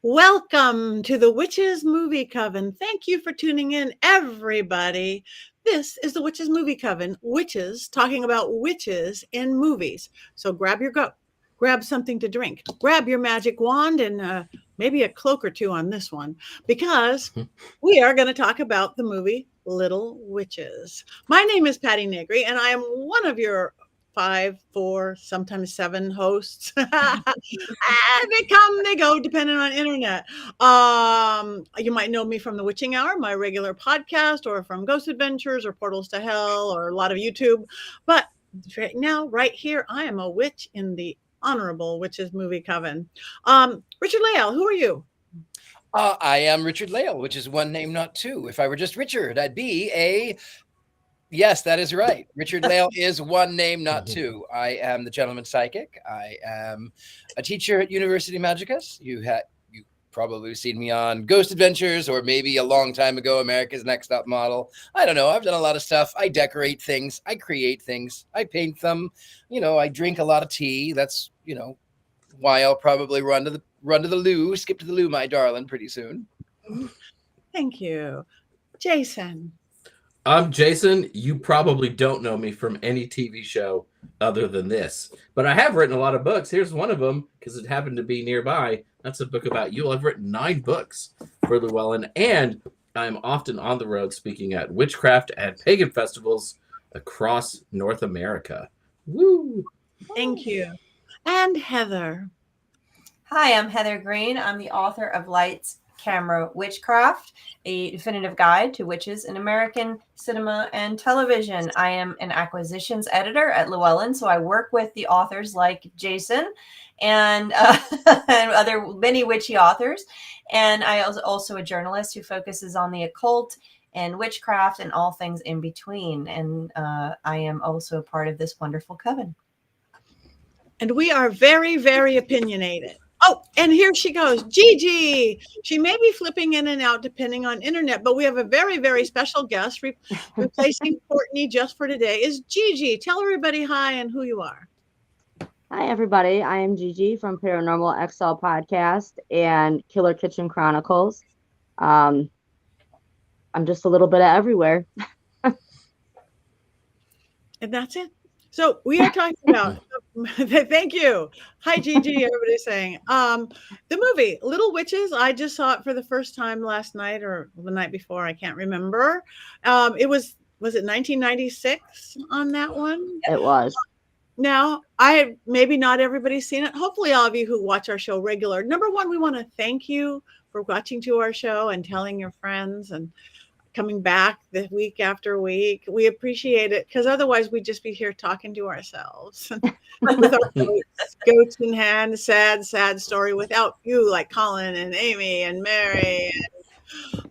Welcome to the Witches Movie Coven. Thank you for tuning in, everybody. This is the Witches Movie Coven, witches talking about witches in movies. So grab something to drink, grab your magic wand, and maybe a cloak or two on this one, because we are going to talk about the movie Little Witches. My name is Patti Negri, and I am one of your 5, 4, sometimes 7 hosts. They come, they go, depending on internet. You might know me from the Witching Hour, my regular podcast, or from Ghost Adventures, or Portals to Hell, or a lot of YouTube. But right now, right here, I am a witch in the Honorable Witches Movie Coven. Richard-Lael, who are you? I am Richard-Lael, which is one name, not two. If I were just Richard, I'd be a... Yes, that is right. Richard-Lael is one name, not two. I am the gentleman psychic. I am a teacher at University Magicus. You probably seen me on Ghost Adventures, or maybe a long time ago, America's Next Top Model. I don't know. I've done a lot of stuff. I decorate things. I create things. I paint them. I drink a lot of tea. That's, why I'll probably run to the loo, skip to the loo, my darling, pretty soon. Thank you. Jason. I'm Jason. You probably don't know me from any TV show other than this, but I have written a lot of books. Here's one of them, because it happened to be nearby. That's a book about you. I've written 9 books for Llewellyn, and I'm often on the road speaking at witchcraft and pagan festivals across North America. Woo! Thank you. And Heather. Hi, I'm Heather Greene. I'm the author of Lights, Camera, Witchcraft, a definitive guide to witches in American cinema and television. I am an acquisitions editor at Llewellyn, so I work with the authors like Jason and other many witchy authors. And I was also a journalist who focuses on the occult and witchcraft and all things in between. And I am also a part of this wonderful coven. And we are very, very opinionated. Oh, and here she goes, Gigi. She may be flipping in and out depending on internet, but we have a very, very special guest replacing Courtney just for today is Gigi. Tell everybody hi and who you are. Hi, everybody. I am Gigi from Paranormal XL Podcast and Killer Kitchen Chronicles. I'm just a little bit of everywhere. And that's it. So we are talking about, thank you. Hi, Gigi, everybody's saying. The movie, Little Witches, I just saw it for the first time last night or the night before, I can't remember. Was it 1996 on that one? It was. Now, maybe not everybody's seen it. Hopefully all of you who watch our show regular. Number one, we want to thank you for watching to our show and telling your friends and coming back the week after week. We appreciate it, because otherwise we'd just be here talking to ourselves with our goats in hand, sad story without you, like Colin and Amy and Mary and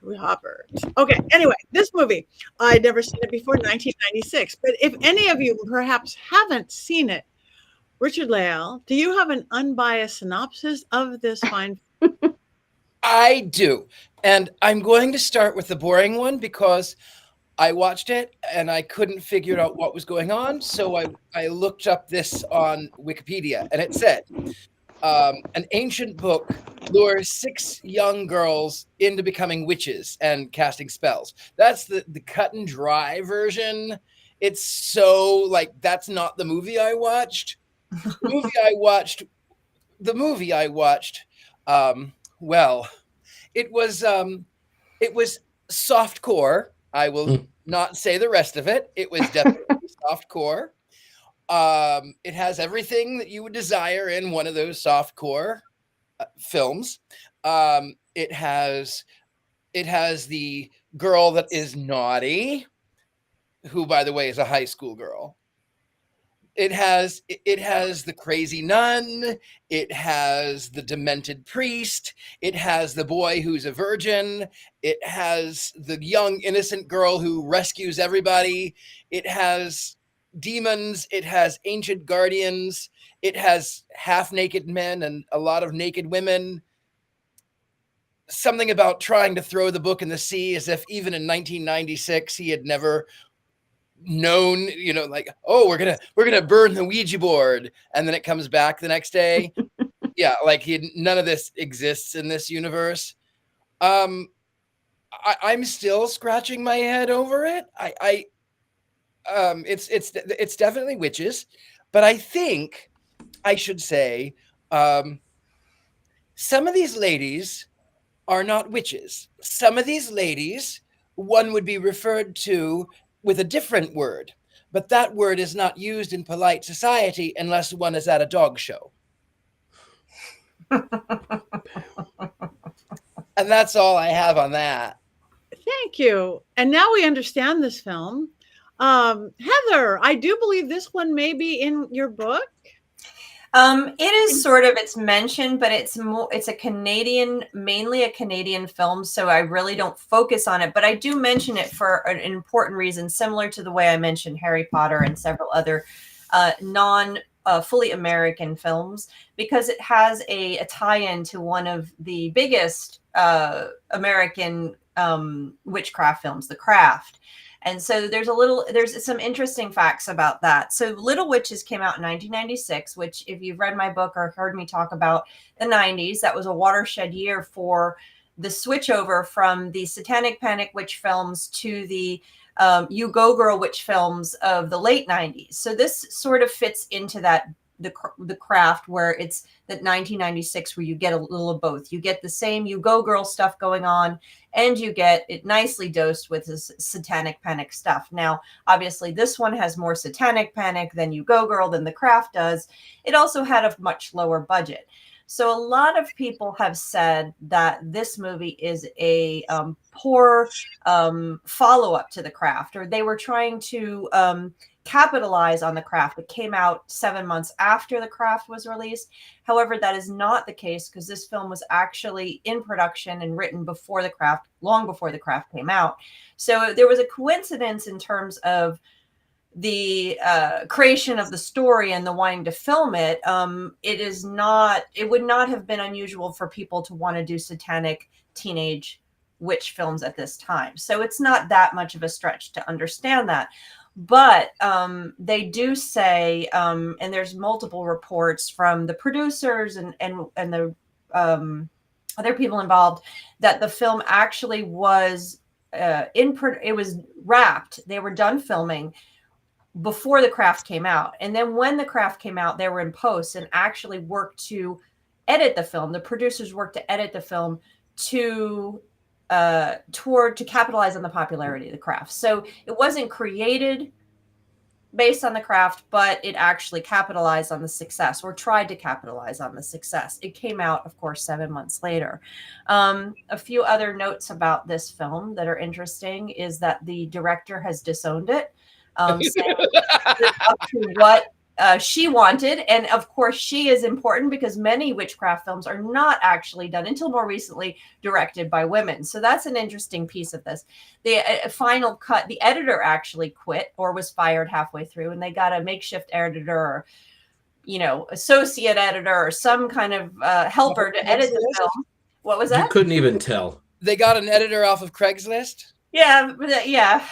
Robert. Okay, anyway, this movie, I'd never seen it before, 1996. But if any of you perhaps haven't seen it, Richard-Lael, do you have an unbiased synopsis of this fine? I do. And I'm going to start with the boring one, because I watched it and I couldn't figure out what was going on. So I looked up this on Wikipedia, and it said, an ancient book lures 6 young girls into becoming witches and casting spells. That's the cut and dry version. It's so that's not the movie I watched. The movie I watched, well, it was softcore. I will not say the rest of it. It was definitely softcore. It has everything that you would desire in one of those softcore films. It has the girl that is naughty, who, by the way, is a high school girl. It has the crazy nun. It has the demented priest. It has the boy who's a virgin. It has the young innocent girl who rescues everybody. It has demons. It has ancient guardians. It has half-naked men and a lot of naked women. Something about trying to throw the book in the sea, as if even in 1996 he had never known, oh, we're gonna burn the Ouija board, and then it comes back the next day. Yeah, like none of this exists in this universe. I'm still scratching my head over it. It's definitely witches, but I think I should say some of these ladies are not witches. Some of these ladies, one would be referred to with a different word, but that word is not used in polite society unless one is at a dog show. And that's all I have on that. Thank you. And now we understand this film. Heather, I do believe this one may be in your book. It is sort of, it's mentioned, but it's a Canadian, mainly a Canadian film. So I really don't focus on it, but I do mention it for an important reason, similar to the way I mentioned Harry Potter and several other fully American films, because it has a tie-in to one of the biggest American witchcraft films, The Craft. And so there's some interesting facts about that. So Little Witches came out in 1996, which if you've read my book or heard me talk about the 90s, that was a watershed year for the switchover from the Satanic Panic witch films to the You Go Girl witch films of the late 90s. So this sort of fits into that, the Craft, where it's that 1996 where you get a little of both. You get the same You Go Girl stuff going on, and you get it nicely dosed with this Satanic Panic stuff. Now, obviously, this one has more Satanic Panic than You Go Girl than The Craft does. It also had a much lower budget. So a lot of people have said that this movie is a poor follow-up to The Craft, or they were trying to capitalize on The Craft. It came out 7 months after The Craft was released. However, that is not the case, because this film was actually in production and written before The Craft, long before The Craft came out. So there was a coincidence in terms of the creation of the story and the wanting to film it. It would not have been unusual for people to want to do satanic teenage witch films at this time. So it's not that much of a stretch to understand that. But they do say, and there's multiple reports from the producers and the other people involved, that the film actually was it was wrapped. They were done filming before The Craft came out. And then when The Craft came out, they were in post and actually worked to edit the film. The producers worked to edit the film to capitalize on the popularity of The Craft. So it wasn't created based on The Craft, but it actually capitalized on the success, or tried to capitalize on the success. It came out, of course, 7 months later. A few other notes about this film that are interesting is that the director has disowned it, saying up to what she wanted. And of course, she is important, because many witchcraft films are not actually done, until more recently, directed by women. So that's an interesting piece of this. The final cut, the editor actually quit or was fired halfway through, and they got a makeshift editor, or associate editor, or some kind of helper to edit the film. What was that? You couldn't even tell. They got an editor off of Craigslist? Yeah,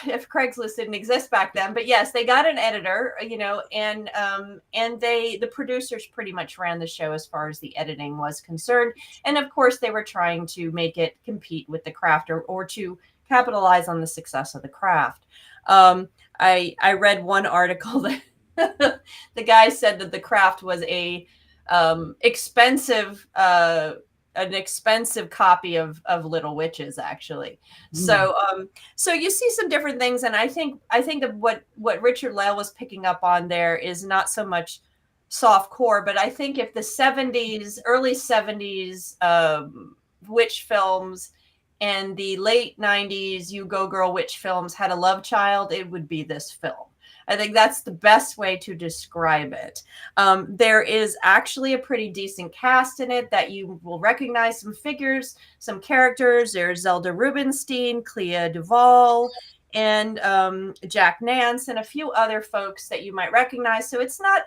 if Craigslist didn't exist back then. But yes, they got an editor, and the producers pretty much ran the show as far as the editing was concerned. And of course, they were trying to make it compete with The Craft, or to capitalize on the success of The Craft. I read one article that the guy said that The Craft was an expensive copy of Little Witches, actually. So you see some different things, and I think of what Richard-Lael was picking up on there is not so much soft core, but I think if the early 70s witch films and the late 90s You Go Girl witch films had a love child, it would be this film. I think that's the best way to describe it. There is actually a pretty decent cast in it that you will recognize some figures, some characters. There's Zelda Rubinstein, Clea Duvall, and Jack Nance, and a few other folks that you might recognize. So it's not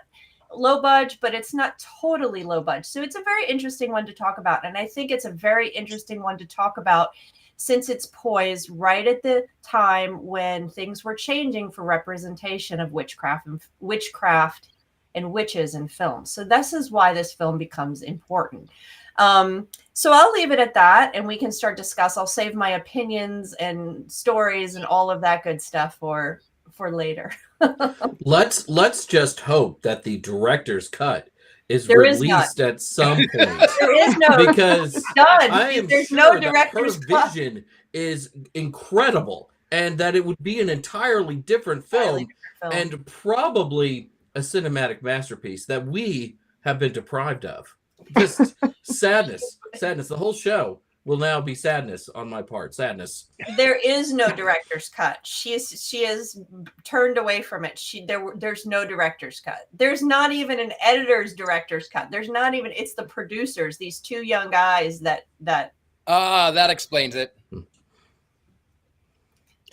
low budget, but it's not totally low budget. So it's a very interesting one to talk about. And I think it's a very interesting one to talk about, since it's poised right at the time when things were changing for representation of witchcraft and witches in films. So this is why this film becomes important. So I'll leave it at that, and we can start discuss. I'll save my opinions and stories and all of that good stuff for later. Let's just hope that the director's cut is There is released at some point. There is no Because done. I am There's sure no that director's her cut. vision is incredible, and that it would be an entirely different film, and probably a cinematic masterpiece that we have been deprived of. Just sadness. The whole show will now be sadness on my part. Sadness. There is no director's cut. She is turned away from it. There's no director's cut. There's not even an editor's director's cut. There's not even. It's the producers. These two young guys that. That explains it.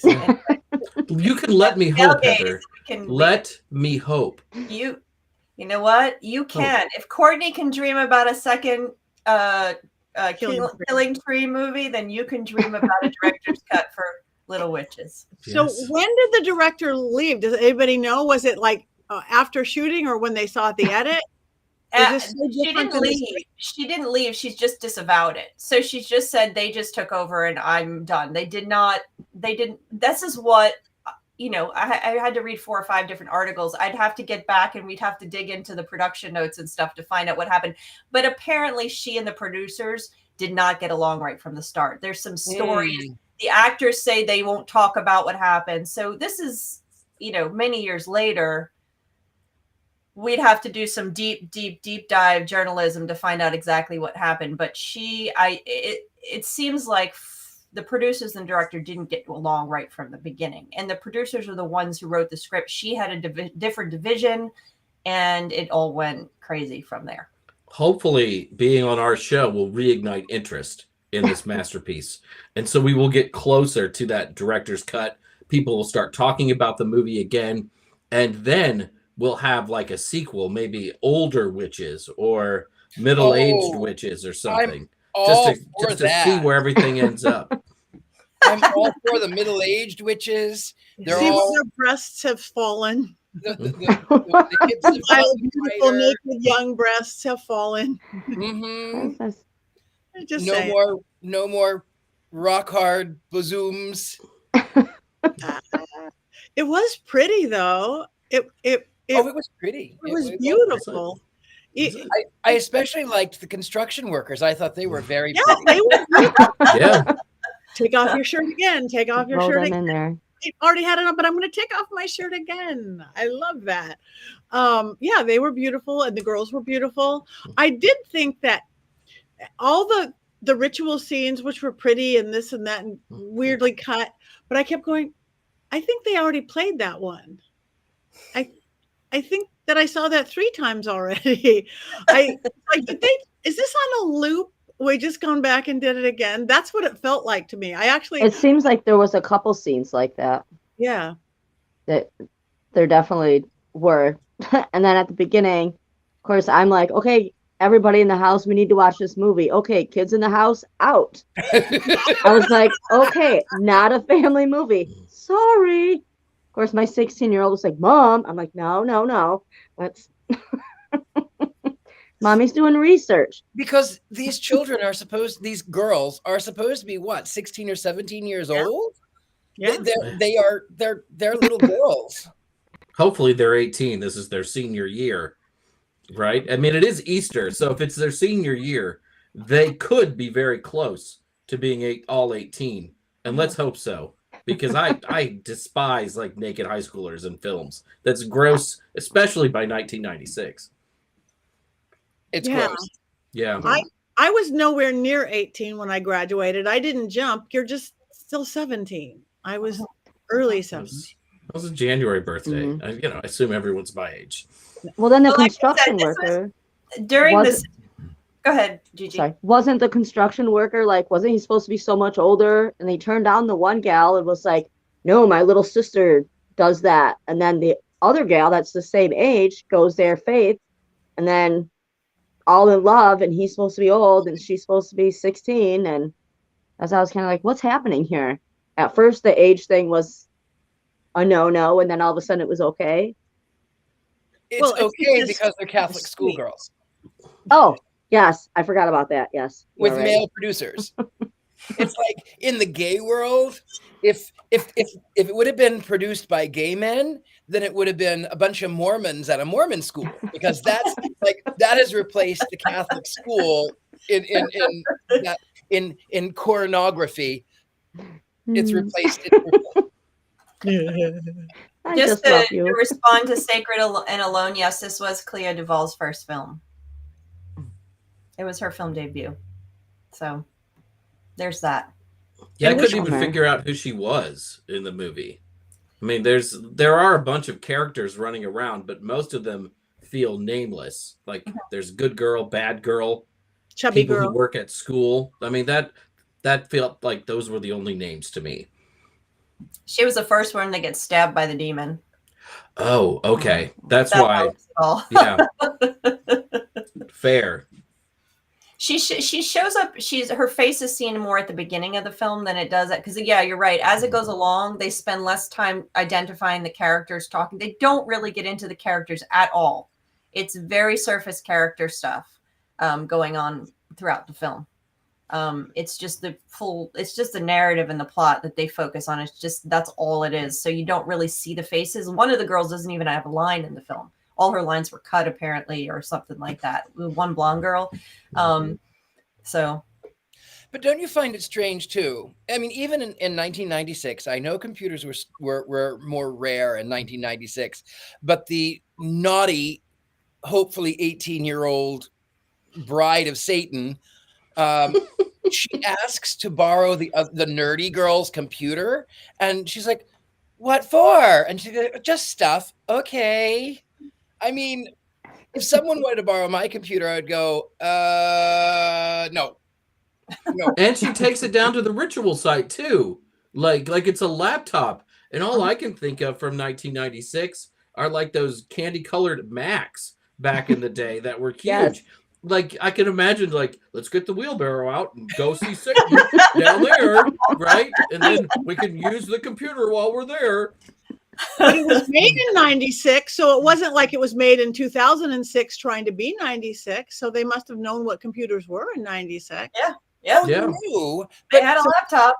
You can let me hope, Heather. Let me hope. You know what? You can. If Courtney can dream about a second Killing Tree movie, then you can dream about a director's cut for Little Witches. So when did the director leave? Does anybody know? Was it like after shooting or when they saw the edit? She didn't leave. She didn't leave. She's just disavowed it. So she's just said they just took over and I'm done. They didn't. This is what, I had to read 4 or 5 different articles. I'd have to get back and we'd have to dig into the production notes and stuff to find out what happened. But apparently she and the producers did not get along right from the start. There's some stories. The actors say they won't talk about what happened. So this is, many years later, we'd have to do some deep dive journalism to find out exactly what happened. But it seems like the producers and director didn't get along right from the beginning. And the producers are the ones who wrote the script. She had a different division, and it all went crazy from there. Hopefully being on our show will reignite interest in this masterpiece. And so we will get closer to that director's cut. People will start talking about the movie again. And then we'll have like a sequel, maybe older witches or middle-aged witches or something. Just to see where everything ends up. I'm all for the middle-aged witches. They're see all... where their breasts have fallen. The beautiful naked young breasts have fallen. Mm-hmm. Just no more rock hard bosoms. It was pretty though. It was pretty. It was beautiful. I especially liked the construction workers. I thought they were very pretty. They were yeah. Take off your shirt again. Take off your shirt again. In there. I already had it on, but I'm going to take off my shirt again. I love that. Yeah, they were beautiful and the girls were beautiful. I did think that all the ritual scenes, which were pretty and this and that and weirdly cut, but I kept going, I think they already played that one. I think that I saw that 3 times already. Is this on a loop? We just gone back and did it again. That's what it felt like to me. It seems like there was a couple scenes like that. Yeah. That there definitely were. And then at the beginning, of course, I'm like, okay, everybody in the house, we need to watch this movie. Okay, kids in the house, out. I was like, okay, not a family movie. Sorry. Of course, my 16-year-old was like, Mom. I'm like, no. Let's... Mommy's doing research. Because these girls are supposed to be what, 16 or 17 years old? Yeah. They're little girls. Hopefully they're 18. This is their senior year, right? I mean, it is Easter. So if it's their senior year, they could be very close to being all 18. And let's hope so. Because I despise like naked high schoolers in films. That's gross, especially by 1996. It's gross. Yeah. I was nowhere near 18 when I graduated. I didn't jump. You're just still 17. I was early 17. That was a January birthday. Mm-hmm. I assume everyone's my age. Well, then the construction worker during this. Go ahead, Gigi. Sorry. Wasn't the construction worker wasn't he supposed to be so much older? And they turned down the one gal and was like, no, my little sister does that. And then the other gal that's the same age goes there, Faith, and then all in love, and he's supposed to be old and she's supposed to be 16. And as I was kind of like, what's happening here? At first the age thing was a no, and then all of a sudden it was okay. It's Well, it's okay just because they're Catholic sweet. schoolgirls Oh, yes, I forgot about that. Yes, you with are right. male producers. It's like in the gay world, if it would have been produced by gay men, then it would have been a bunch of Mormons at a Mormon school, because that's like that has replaced the Catholic school in choreography. It's replaced it. I Just just to, love to you. respond to Sacred and Alone, yes, this was Clea Duvall's first film. It was her film debut. So there's that. Yeah, I And couldn't even Bummer. figure out who she was in the movie. I mean, there are a bunch of characters running around, but most of them feel nameless. Like there's good girl, bad girl, Chubby people who girl. work at school. I mean, that felt like those were the only names to me. She was the first one to get stabbed by the demon. Oh, okay. That's That why. helps at all. Yeah. Fair. She shows up. Her face is seen more at the beginning of the film than it does because yeah, you're right. As it goes along, they spend less time identifying the characters, talking. They don't really get into the characters at all. It's very surface character stuff going on throughout the film. It's just the narrative and the plot that they focus on. It's just that's all it is. So you don't really see the faces. One of the girls doesn't even have a line in the film. All her lines were cut apparently, or something like that. One blonde girl. So, but don't you find it strange too? I mean, even in 1996, I know computers were more rare in 1996, but the naughty, hopefully 18-year-old bride of Satan, she asks to borrow the nerdy girl's computer, and she's like, "What for?" And she's like, "Just stuff." Okay. I mean, if someone wanted to borrow my computer, I'd go, no. And she takes it down to the ritual site too. Like it's a laptop. And all I can think of from 1996 are like those candy-colored Macs back in the day that were huge. Yes. Like I can imagine, like, let's get the wheelbarrow out and go see Satan down there, right? And then we can use the computer while we're there. But it was made in 96, so it wasn't like it was made in 2006 trying to be 96. So they must have known what computers were in 96. yeah, Yeah. Knew, they had a laptop.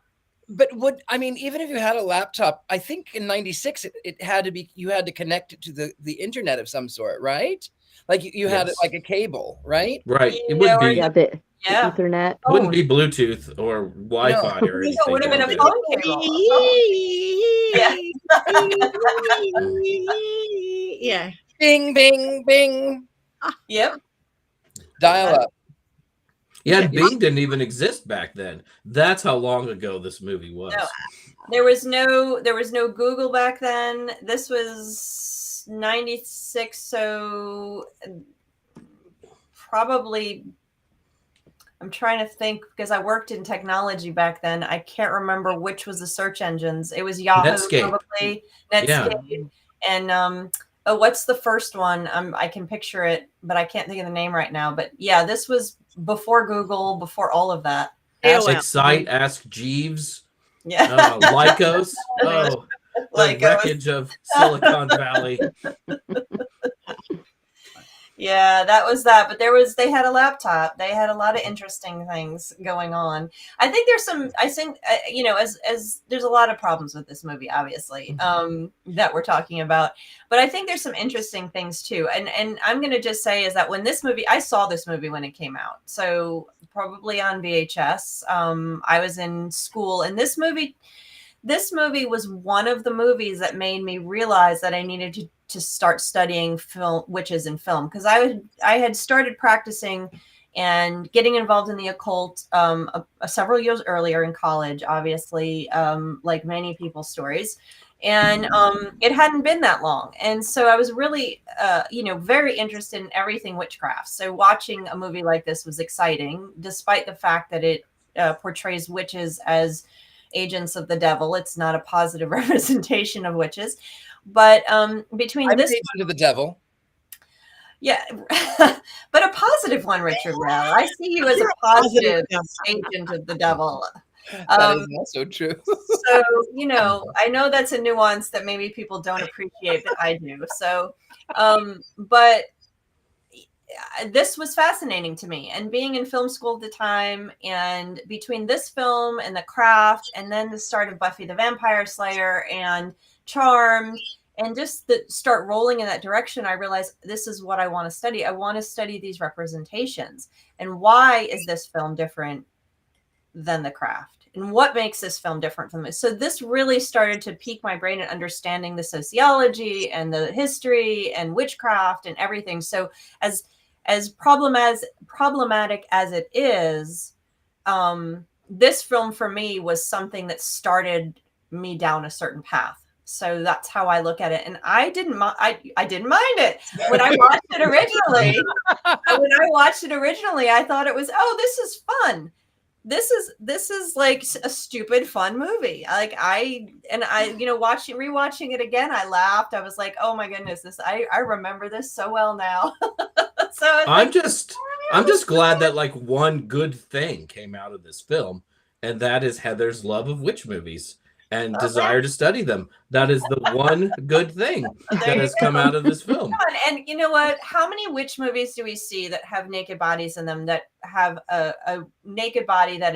But even if you had a laptop, I think in 96 it had to be, you had to connect it to the internet of some sort, right? Like you had it like a cable, right? Right. It wouldn't be The Ethernet. It wouldn't be Bluetooth or Wi-Fi or anything. It would have been a back phone cable. Yeah. Bing, bing, bing. Yep. Dial up. Yeah, Bing didn't even exist back then. That's how long ago this movie was. No. There was no Google back then. This was 96, so probably I'm trying to think because I worked in technology back then. I can't remember which was the search engines. It was Yahoo, Netscape. probably Netscape, and what's the first one? I can picture it, but I can't think of the name right now. But yeah, this was before Google, before all of that. Excite, Ask Jeeves. Yeah, Lycos. Oh, the Lycos. wreckage of Silicon Valley. Yeah, that was that. But they had a laptop. They had a lot of interesting things going on. I think as there's a lot of problems with this movie, obviously, that we're talking about. But I think there's some interesting things too. And I'm going to just say is that I saw this movie when it came out. So probably on VHS. I was in school, and this movie was one of the movies that made me realize that I needed to start studying witches in film, because I had started practicing and getting involved in the occult several years earlier in college, obviously, like many people's stories. And it hadn't been that long. And so I was really, very interested in everything witchcraft. So watching a movie like this was exciting, despite the fact that it portrays witches as agents of the devil. It's not a positive representation of witches. But between I'm this an agent of the devil. Yeah, but a positive one, Richard-Lael. I see you as a positive agent of the devil. That is also true. So, I know that's a nuance that maybe people don't appreciate, but I do. So, but this was fascinating to me. And being in film school at the time, and between this film and The Craft, and then the start of Buffy the Vampire Slayer and Charmed, and just start rolling in that direction, I realized this is what I want to study. I want to study these representations. And why is this film different than The Craft? And what makes this film different from this? So this really started to pique my brain in understanding the sociology and the history and witchcraft and everything. So as problematic as it is, this film for me was something that started me down a certain path. So that's how I look at it. And I didn't mind it when I watched it originally. I thought it was, this is fun. This is like a stupid fun movie. Rewatching it again, I laughed. I was like, oh my goodness, I remember this so well now. So I'm just glad that like one good thing came out of this film, and that is Heather's love of witch movies and desire to study them. That is the one good thing that has come out of this film. And you know what? How many witch movies do we see that have naked bodies in them, that have a naked body that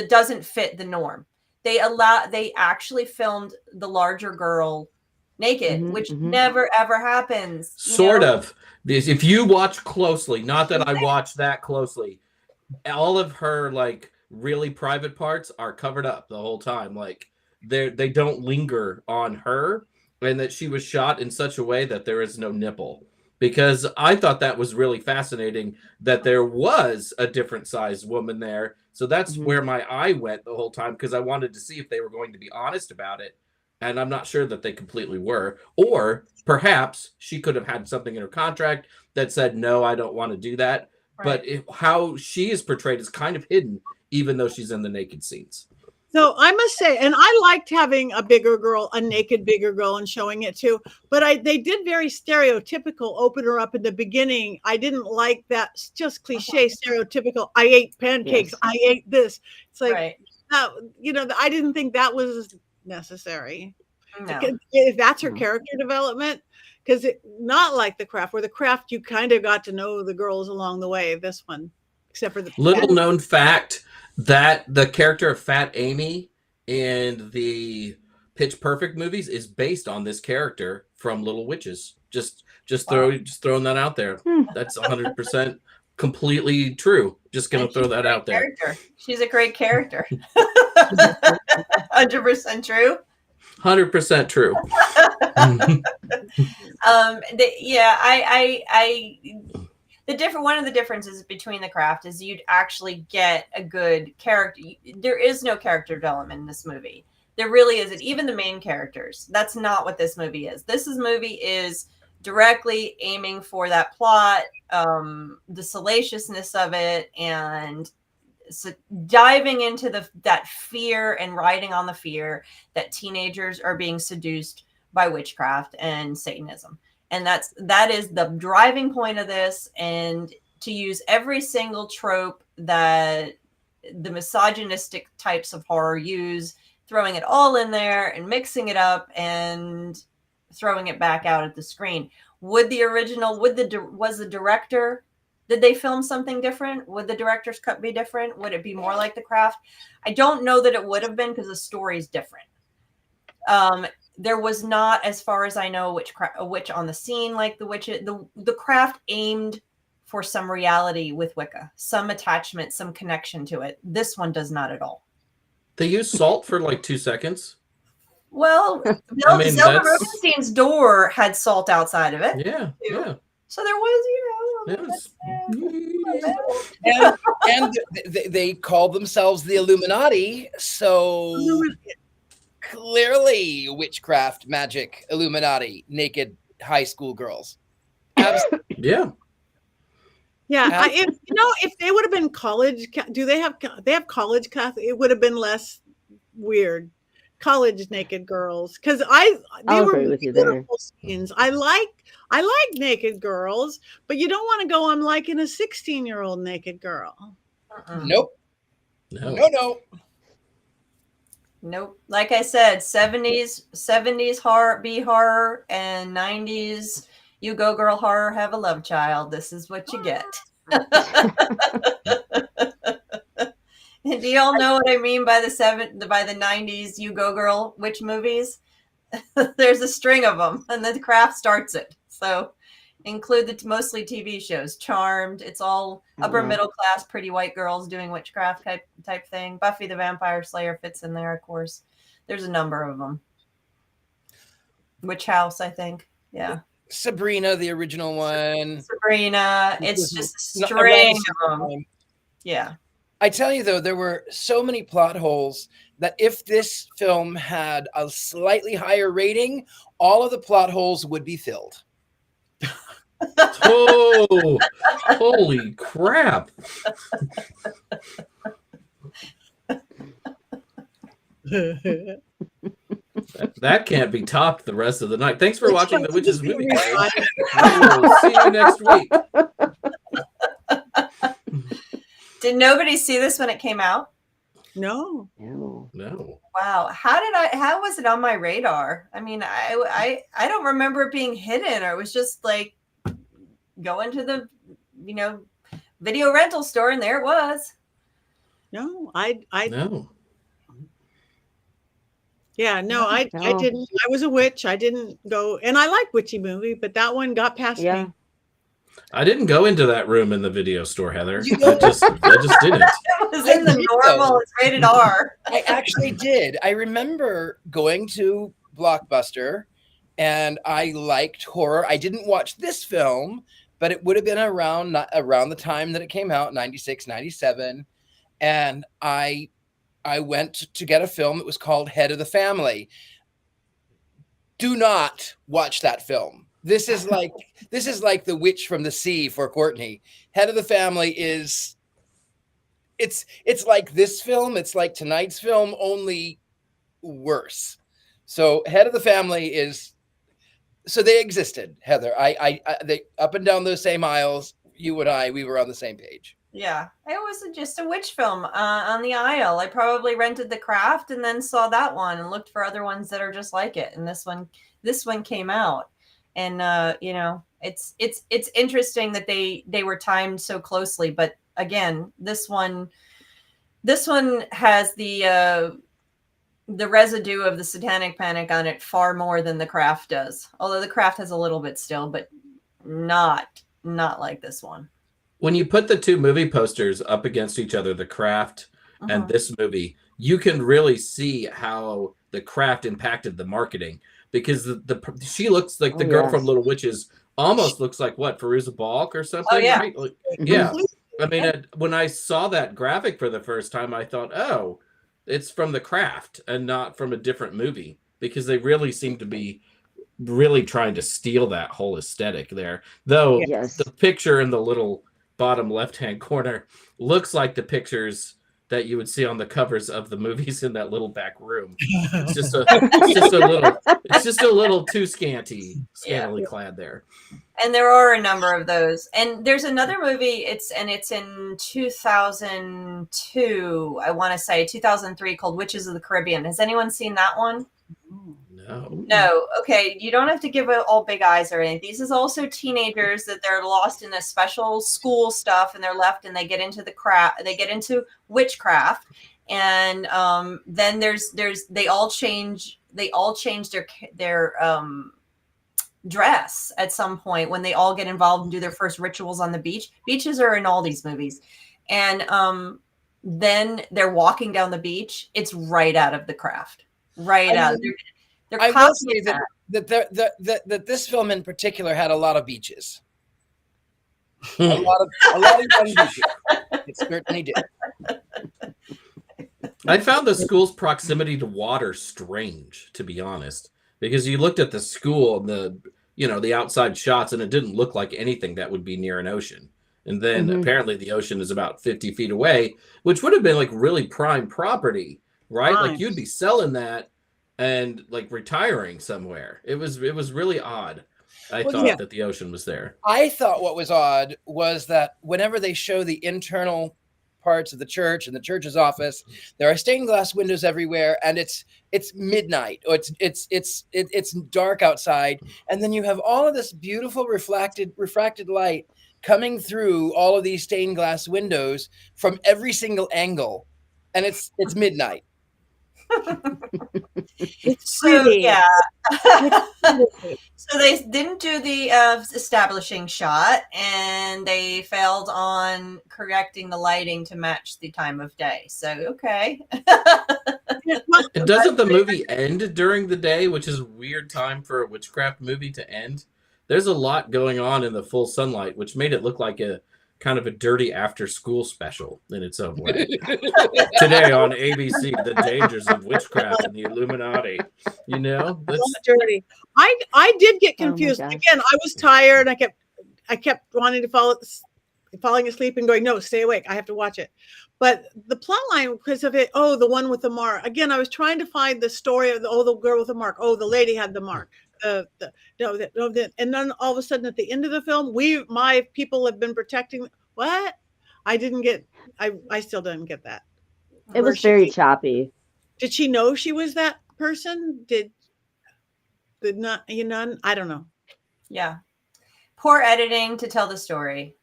doesn't fit the norm? They actually filmed the larger girl naked, which never ever happens. Sort of. If you watch closely, not that I watch that closely, all of her like really private parts are covered up the whole time. Like they don't linger on her, and that she was shot in such a way that there is no nipple. Because I thought that was really fascinating that there was a different sized woman there. So that's where my eye went the whole time, because I wanted to see if they were going to be honest about it. And I'm not sure that they completely were. Or perhaps she could have had something in her contract that said, no, I don't want to do that. Right. But how she is portrayed is kind of hidden, even though she's in the naked scenes. So I must say, and I liked having a naked bigger girl and showing it too, but they did very stereotypical open her up in the beginning. I didn't like that just cliche stereotypical, I ate pancakes, yes. I ate this. It's like, right. I didn't think that was necessary. No. If that's her character development, because not like The Craft, where The Craft, you kind of got to know the girls along the way. This one, except for the little known fact, that the character of Fat Amy in the Pitch Perfect movies is based on this character from Little Witches. Just throwing that out there. That's 100% completely true. Just gonna throw that out there. She's a great character. 100% true. 100% true. One of the differences between The Craft is you'd actually get a good character. There is no character development in this movie. There really isn't. Even the main characters. That's not what this movie is. This movie is directly aiming for that plot, the salaciousness of it, and so diving into that fear and riding on the fear that teenagers are being seduced by witchcraft and Satanism. And that is the driving point of this, and to use every single trope that the misogynistic types of horror use, throwing it all in there and mixing it up and throwing it back out at the screen. Was the director, did they film something different? Would the director's cut be different? Would it be more like The Craft? I don't know that it would have been, because the story is different. There was not, as far as I know, a witch on the scene like the witch. The Craft aimed for some reality with Wicca, some attachment, some connection to it. This one does not at all. They use salt for like 2 seconds. Well, Zelda Rubinstein's door had salt outside of it. Yeah, too. Yeah. So there was, and they call themselves the Illuminati. So clearly, witchcraft, magic, Illuminati, naked high school girls. Absolutely. Yeah. Yeah. If they would have been college, they have college class? It would have been less weird. College naked girls, because they were beautiful scenes. I like naked girls, but you don't want to go, I'm liking a 16-year-old naked girl. Nope. No. Nope. Like I said, 70s horror, B horror, and 90s you go girl horror, have a love child. This is what you get. Do y'all know what I mean by the 90s you go girl witch movies? There's a string of them, and the craft starts it. So include the mostly TV shows. Charmed. It's all upper middle class, pretty white girls doing witchcraft type thing. Buffy the Vampire Slayer fits in there, of course. There's a number of them. Witch House, I think. Yeah. Sabrina, the original one. Sabrina. It's just a string of them. Yeah. I tell you, though, there were so many plot holes that if this film had a slightly higher rating, all of the plot holes would be filled. Oh, holy crap. That can't be topped the rest of the night. Thanks for watching the Witches Movie Coven. We'll see you next week. Did nobody see this when it came out? No. Wow. How was it on my radar? I mean, I don't remember it being hidden, or it was just like going to the, video rental store and there it was. No, I No. Yeah, no, I didn't. I was a witch. I didn't go, and I like witchy movie, but that one got past me. I didn't go into that room in the video store, Heather. I just didn't. It was in the normal. It's rated R. I actually did. I remember going to Blockbuster, and I liked horror. I didn't watch this film, but it would have been around the time that it came out, 96, 97. And I went to get a film that was called Head of the Family. Do not watch that film. This is like The Witch from the Sea for Courtney. Head of the Family is it's like this film. It's like tonight's film, only worse. So Head of the Family is. So they existed, Heather. They up and down those same aisles. You and we were on the same page. Yeah, it was just a witch film on the aisle. I probably rented The Craft and then saw that one and looked for other ones that are just like it. And this one came out, and it's interesting that they were timed so closely. But again, this one has the residue of the Satanic Panic on it far more than The Craft does. Although The Craft has a little bit still, but not like this one. When you put the two movie posters up against each other, The Craft and this movie, you can really see how The Craft impacted the marketing, because she looks like the girl from Little Witches, almost looks like Fairuza Balk or something. Oh, yeah. Right? Yeah. I mean, when I saw that graphic for the first time, I thought, oh, it's from The Craft and not from a different movie, because they really seem to be really trying to steal that whole aesthetic there. Though the picture in the little bottom left-hand corner looks like the pictures that you would see on the covers of the movies in that little back room. It's just a little too scantily clad there. And there are a number of those. And there's another movie, it's in 2002, I want to say 2003, called Witches of the Caribbean. Has anyone seen that one? No. Okay. You don't have to give it all big eyes or anything. These is also teenagers that they're lost in a special school stuff, and they're left, and they get into they get into witchcraft. And then they all change their dress at some point when they all get involved and do their first rituals on the beach. Beaches are in all these movies. And then they're walking down the beach. It's right out of The Craft. Right out. I will say that this film in particular had a lot of beaches. a lot of young beaches. It certainly did. I found the school's proximity to water strange, to be honest, because you looked at the school and the outside shots, and it didn't look like anything that would be near an ocean. And then apparently the ocean is about 50 feet away, which would have been like really prime property, right? Nice. Like you'd be selling that and like retiring somewhere. It was really odd. I thought that the ocean was there. I thought what was odd was that whenever they show the internal parts of the church and the church's office. There are stained glass windows everywhere, and it's midnight, or it's dark outside, and then you have all of this beautiful refracted light coming through all of these stained glass windows from every single angle, and it's midnight. It's So pretty. yeah. It's pretty. So they didn't do the establishing shot, and they failed on correcting the lighting to match the time of day. So okay. And doesn't the movie end during the day, which is a weird time for a witchcraft movie to end? There's a lot going on in the full sunlight, which made it look like a kind of a dirty after-school special in its own way. Today on ABC, the dangers of witchcraft and the Illuminati. You know, that's Dirty. I did get Oh my confused. gosh. Again, I was tired. I kept wanting to falling asleep and going, no, stay awake. I have to watch it. But the plot line, because of it, the one with the mark. Again, I was trying to find the story of the girl with the mark. Oh, the lady had the mark. And then all of a sudden at the end of the film, my people have been protecting. What? I didn't get. I still didn't get that. It was very choppy. Did she know she was that person? Did not I don't know. Yeah. Poor editing to tell the story.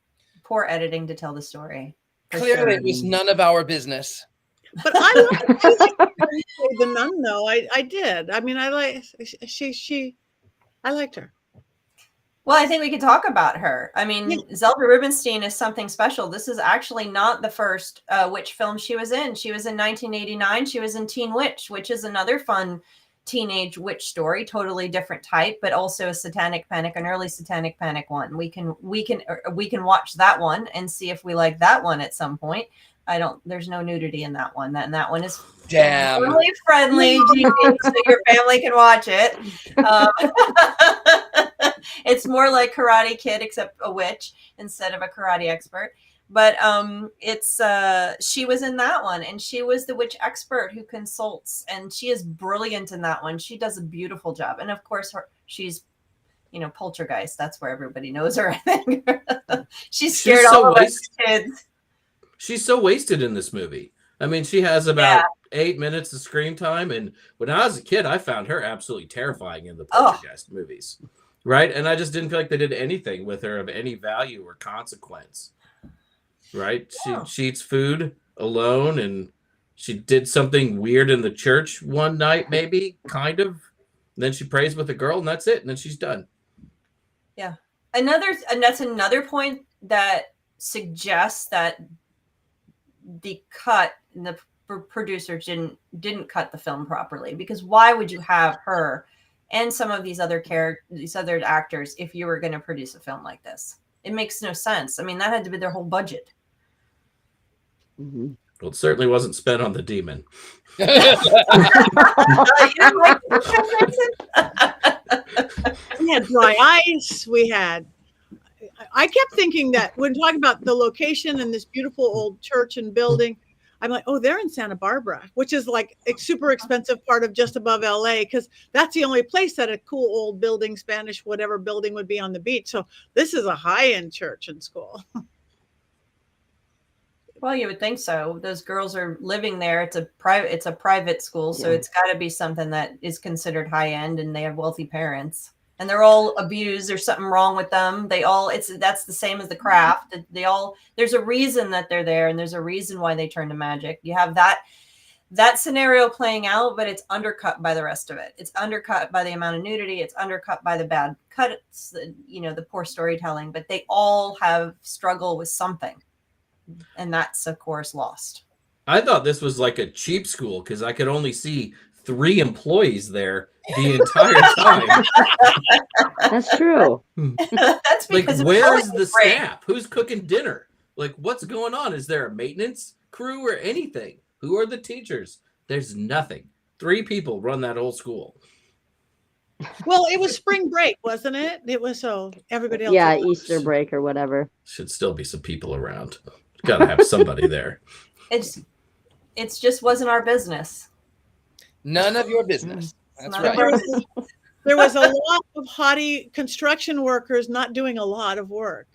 Poor editing to tell the story. For Clearly, sure. it was none of our business. But I like the nun though. I did. I mean, I liked her. Well, I think we could talk about her. I mean, Yeah. Zelda Rubinstein is something special. This is actually not the first witch film she was in. She was in 1989. She was in Teen Witch, which is another fun teenage witch story, totally different type, but also a satanic panic, an early satanic panic one. We can watch that one and see if we like that one at some point. There's no nudity in that one. That one is Damn. family friendly, so your family can watch it. It's more like Karate Kid, except a witch instead of a karate expert. But she was in that one, and she was the witch expert who consults, and she is brilliant in that one. She does a beautiful job, and of course, she's Poltergeist. That's where everybody knows her. I think she's scared all of us kids. She's so wasted in this movie. I mean, she has about 8 minutes of screen time, and when I was a kid, I found her absolutely terrifying in the Poltergeist movies, right? And I just didn't feel like they did anything with her of any value or consequence, right? She eats food alone, and she did something weird in the church one night, maybe, kind of. And then she prays with a girl, and that's it, and then she's done. Yeah. And that's another point that suggests that the producer didn't cut the film properly, because why would you have her and some of these other actors if you were going to produce a film like this? It makes no sense. I mean, that had to be their whole budget. Mm-hmm. Well, it certainly wasn't spent on the demon. You didn't like We had dry ice. I kept thinking that when talking about the location and this beautiful old church and building, I'm like, oh, they're in Santa Barbara, which is like a super expensive part of just above LA, because that's the only place that a cool old building, Spanish, whatever building would be on the beach. So this is a high-end church and school. Well, you would think so. Those girls are living there. It's a private school, so it's got to be something that is considered high end, and they have wealthy parents. And they're all abused. There's something wrong with them. That's the same as the craft. There's a reason that they're there, and there's a reason why they turn to magic. You have that scenario playing out, but it's undercut by the rest of it. It's undercut by the amount of nudity. It's undercut by the bad cuts, the poor storytelling. But they all have struggle with something, and that's of course lost. I thought this was like a cheap school because I could only see 3 employees there the entire time. That's true. That's Like, because where's the staff? Who's cooking dinner? Like, what's going on? Is there a maintenance crew or anything? Who are the teachers? There's nothing. 3 people run that whole school. Well, it was spring break, wasn't it? It was, so everybody else. Yeah, Easter break or whatever. Should still be some people around. Gotta have somebody there. It's just wasn't our business. None of your business. That's None of right. our business. There was a lot of haughty construction workers not doing a lot of work.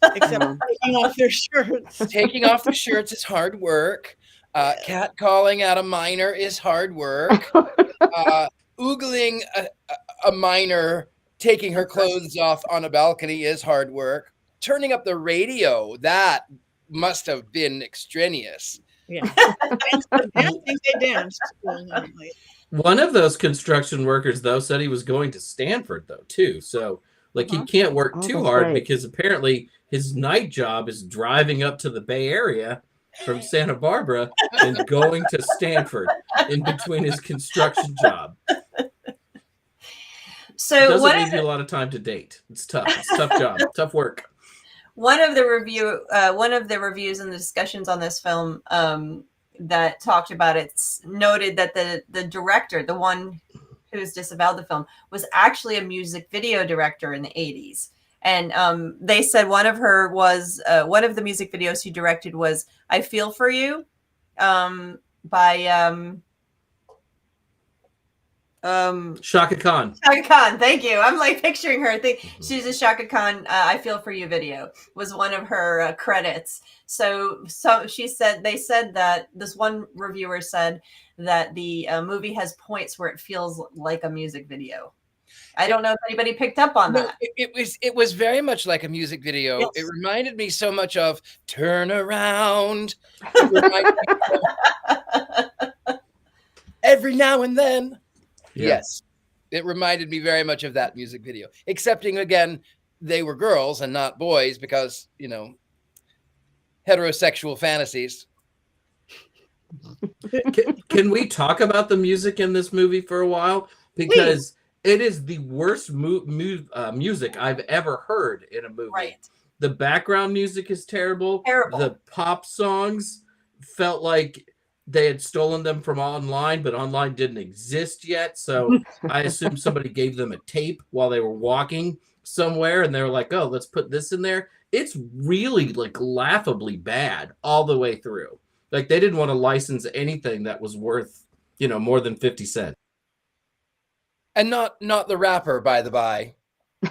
except taking off their shirts. Taking off the shirts is hard work. Catcalling at a minor is hard work. Oogling a minor, taking her clothes off on a balcony is hard work. Turning up the radio, that must have been extraneous. Yeah. Dancing, they danced. One of those construction workers, though, said he was going to Stanford, though, too. So, like, he can't work too hard because apparently his night job is driving up to the Bay Area from Santa Barbara and going to Stanford in between his construction job. So it doesn't leave you a lot of time to date. It's tough. It's a tough job. Tough work. One of the reviews and the discussions on this film that talked about it noted that the director, the one who's disavowed the film, was actually a music video director in the 80s. And they said one of the music videos he directed was "I Feel for You" by Shaka Khan. Shaka Khan, thank you. I'm like picturing her. She's a Shaka Khan "I Feel for You" video was one of her credits. So she said, they said that this one reviewer said that the movie has points where it feels like a music video. I don't know if anybody picked up on that. It was very much like a music video. Yes. It reminded me so much of "Turn Around." Every now and then. Yeah. Yes, it reminded me very much of that music video, excepting again, they were girls and not boys because, heterosexual fantasies. Can we talk about the music in this movie for a while? Because it is the worst music I've ever heard in a movie. Right. The background music is terrible. The pop songs felt like they had stolen them from online, but online didn't exist yet. So I assume somebody gave them a tape while they were walking somewhere, and they were like, "Oh, let's put this in there." It's really like laughably bad all the way through. Like they didn't want to license anything that was worth, more than 50 cents. And not the rapper, by the by. They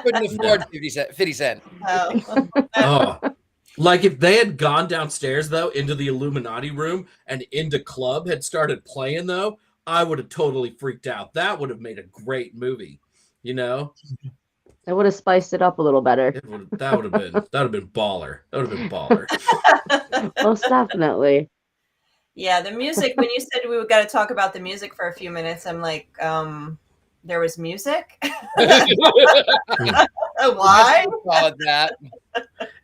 couldn't afford 50 cent. Oh. Like if they had gone downstairs though into the Illuminati room and Into Club had started playing though, I would have totally freaked out. That would have made a great movie, It would have spiced it up a little better. That would have been baller. That would have been baller. Most definitely. Yeah, the music. When you said we got to talk about the music for a few minutes, I'm like, there was music. Why? Call it that.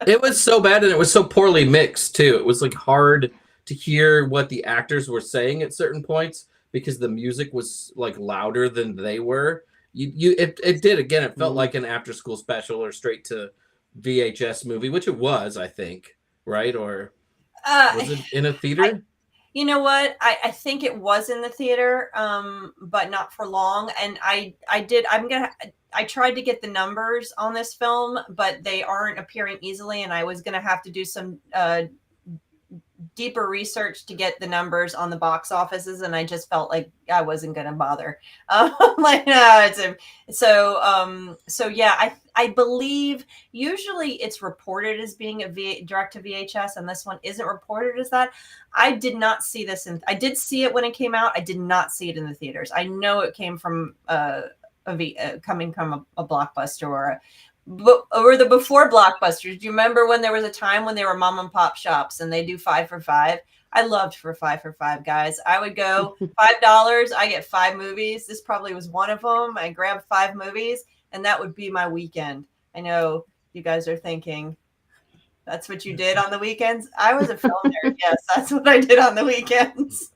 It was so bad, and it was so poorly mixed too. It was like hard to hear what the actors were saying at certain points because the music was like louder than they were. It did again. It felt like an after-school special or straight to VHS movie, which it was, I think, right? Or was it in a theater? You know what? I think it was in the theater, but not for long. And I tried to get the numbers on this film, but they aren't appearing easily. And I was going to have to do some deeper research to get the numbers on the box offices. And I just felt like I wasn't going to bother. I believe usually it's reported as being a direct to VHS, and this one isn't reported as that. I did not see this I did see it when it came out. I did not see it in the theaters. I know it came from coming from a Blockbuster or the before Blockbusters. Do you remember when there was a time when there were mom and pop shops and they do 5 for $5? I loved for 5 for $5, guys. I would go $5. I get 5 movies. This probably was one of them. I grabbed 5 movies, and that would be my weekend. I know you guys are thinking, that's what you did on the weekends. I was a film nerd. Yes, that's what I did on the weekends.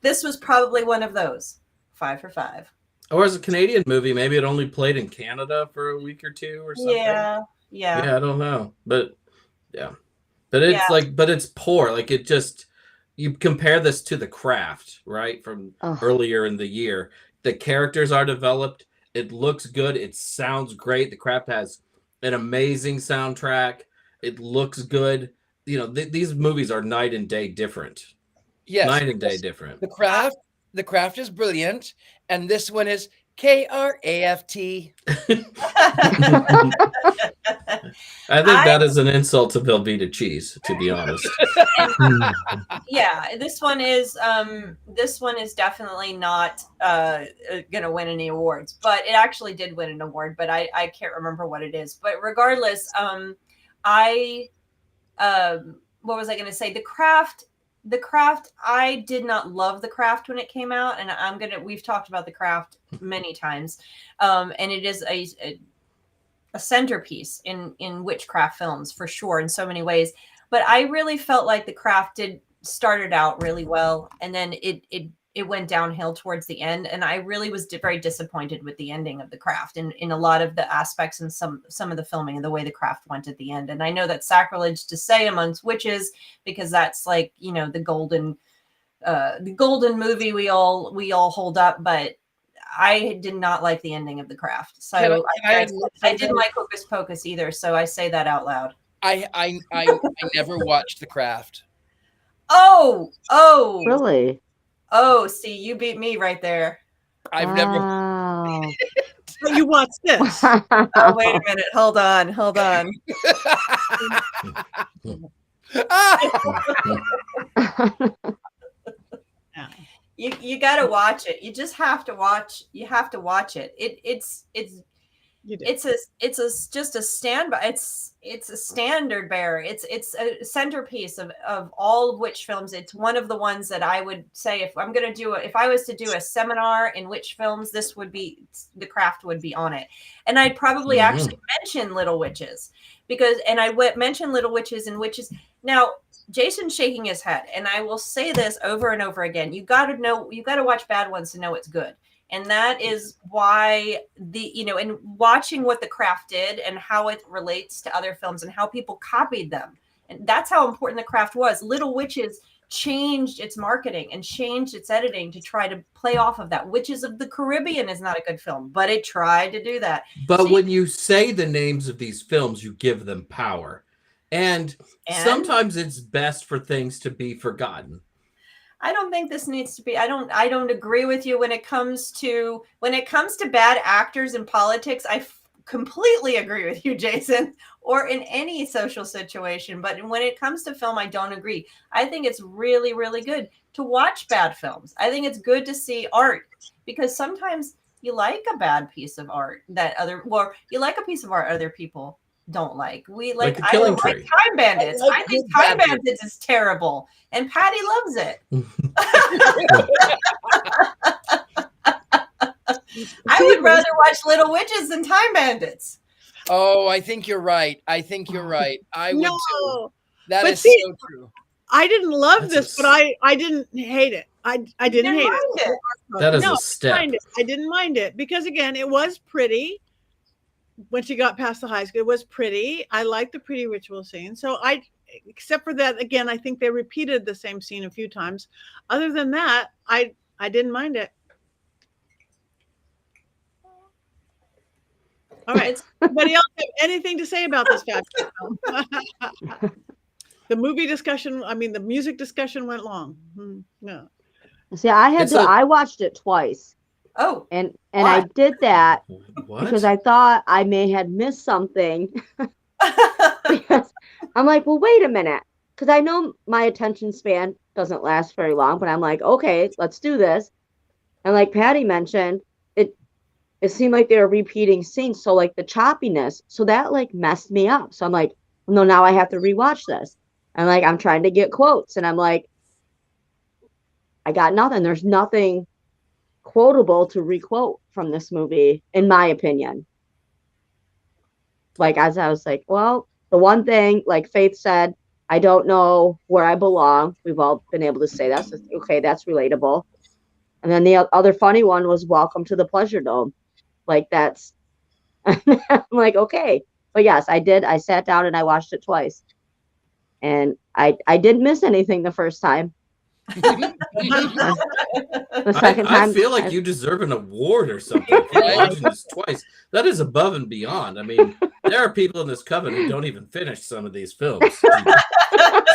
This was probably one of those 5 for $5. Or as a Canadian movie, maybe it only played in Canada for a week or two or something. Yeah. I don't know, but yeah, but it's but it's poor. Like it just, you compare this to The Craft, right, from earlier in the year. The characters are developed. It looks good. It sounds great. The Craft has an amazing soundtrack. It looks good. These movies are night and day different. Yes, night and day different. The Craft is brilliant, and this one is Kraft. I think that is an insult to Velveeta cheese, to be honest. Yeah, this one is definitely not gonna win any awards, but it actually did win an award, but I can't remember what it is. But regardless, I what was I gonna say? The Craft, I did not love The Craft when it came out, and we've talked about The Craft many times, and it is a centerpiece in witchcraft films for sure in so many ways. But I really felt like The Craft started out really well, and then it went downhill towards the end, and I really was very disappointed with the ending of The Craft in a lot of the aspects and some of the filming and the way The Craft went at the end. And I know that's sacrilege to say amongst witches, because that's like, you know, the golden movie we all hold up, but I did not like the ending of The Craft. So I didn't like Hocus Pocus either. So I say that out loud. I never watched The Craft. Oh, Really? Oh, see, you beat me right there. I've never. Wow. But you watch this. Oh, wait a minute. Hold on. Yeah. You got to watch it. You just have to watch. You have to watch it. It's just a standby. It's a standard bearer. It's a centerpiece of all of witch films. It's one of the ones that I would say if I was to do a seminar in witch films, this would be The Craft would be on it. And I'd probably actually mention Little Witches and I would mention Little Witches and Witches. Now, Jason's shaking his head, and I will say this over and over again. You got to watch bad ones to know it's good. And that is why and watching what The Craft did and how it relates to other films and how people copied them. And that's how important The Craft was. Little Witches changed its marketing and changed its editing to try to play off of that. Witches of the Caribbean is not a good film, but it tried to do that. But when you say the names of these films, you give them power. And sometimes it's best for things to be forgotten. I don't think this needs to be. I don't agree with you when it comes to bad actors in politics. I completely agree with you, Jason, or in any social situation. But when it comes to film, I don't agree. I think it's really, really good to watch bad films. I think it's good to see art, because sometimes you like a bad piece of art you like a piece of art other people don't like. Like The Killing Tree. Like Time Bandits. I think Time Bandits is terrible, and Patty loves it. I would rather watch Little Witches than Time Bandits. Oh, I think you're right. I would too. That is so true. I didn't love this, but I didn't hate it. I didn't hate it. That is a step. I didn't mind it because, again, it was pretty. When she got past the high school, it was pretty. I liked the pretty ritual scene. So except for that, again, I think they repeated the same scene a few times. Other than that, I didn't mind it. All right. Anybody else have anything to say about this fabulous film? The the music discussion went long. No. See, I watched it twice. Oh, and I did that because I thought I may have missed something. Because I'm like, well, wait a minute, because I know my attention span doesn't last very long, but I'm like, okay, let's do this. And like Patty mentioned, it seemed like they were repeating scenes, so like the choppiness, so that like messed me up. So I'm like, well, no, now I have to rewatch this. And like I'm trying to get quotes, and I'm like, I got nothing. There's nothing quotable to requote from this movie, in my opinion. Like, as I was like, well, the one thing, like Faith said, I don't know where I belong. We've all been able to say that. So, okay, that's relatable. And then the other funny one was Welcome to the Pleasure Dome. Like, that's, I'm like, okay. But yes, I did. I sat down and I watched it twice. And I didn't miss anything the first time. The second time, I feel like you deserve an award or something for watching this twice. That is above and beyond. I mean, there are people in this coven who don't even finish some of these films.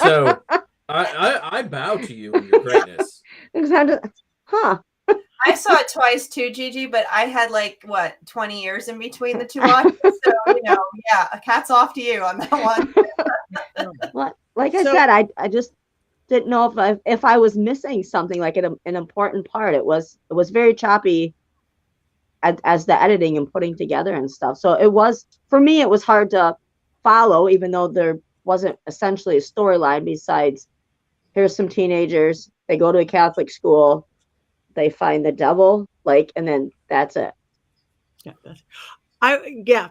So I bow to you and your greatness. Huh. I saw it twice too, Gigi, but I had 20 years in between the two watches. So, yeah, a cat's off to you on that one. Well, like I said, I just didn't know if I was missing something, like an important part. It was very choppy as the editing and putting together and stuff. So for me, it was hard to follow, even though there wasn't essentially a storyline besides here's some teenagers, they go to a Catholic school, they find the devil, and then that's it. Yeah,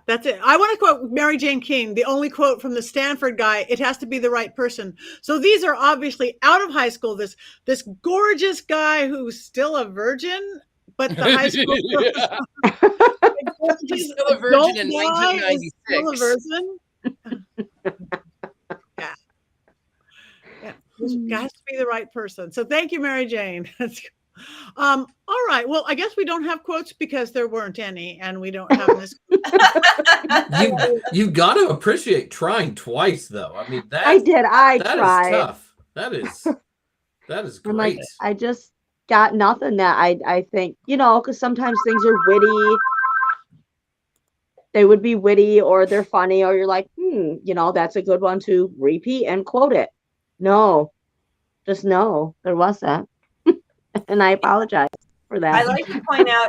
that's it. I want to quote Mary Jane King, the only quote from the Stanford guy, it has to be the right person. So these are obviously out of high school, this gorgeous guy who's still a virgin, but the high school He's still a virgin in 1996. Still a virgin. Yeah. It has to be the right person. So thank you, Mary Jane. All right. Well, I guess we don't have quotes because there weren't any, and we don't have this. You've got to appreciate trying twice, though. I mean, I did. I that tried. is tough. That is great. Like, I just got nothing that I think, because sometimes things are witty. They would be witty, or they're funny, or you're like, that's a good one to repeat and quote it. No, just no, there wasn't. And I apologize for that. I like to point out,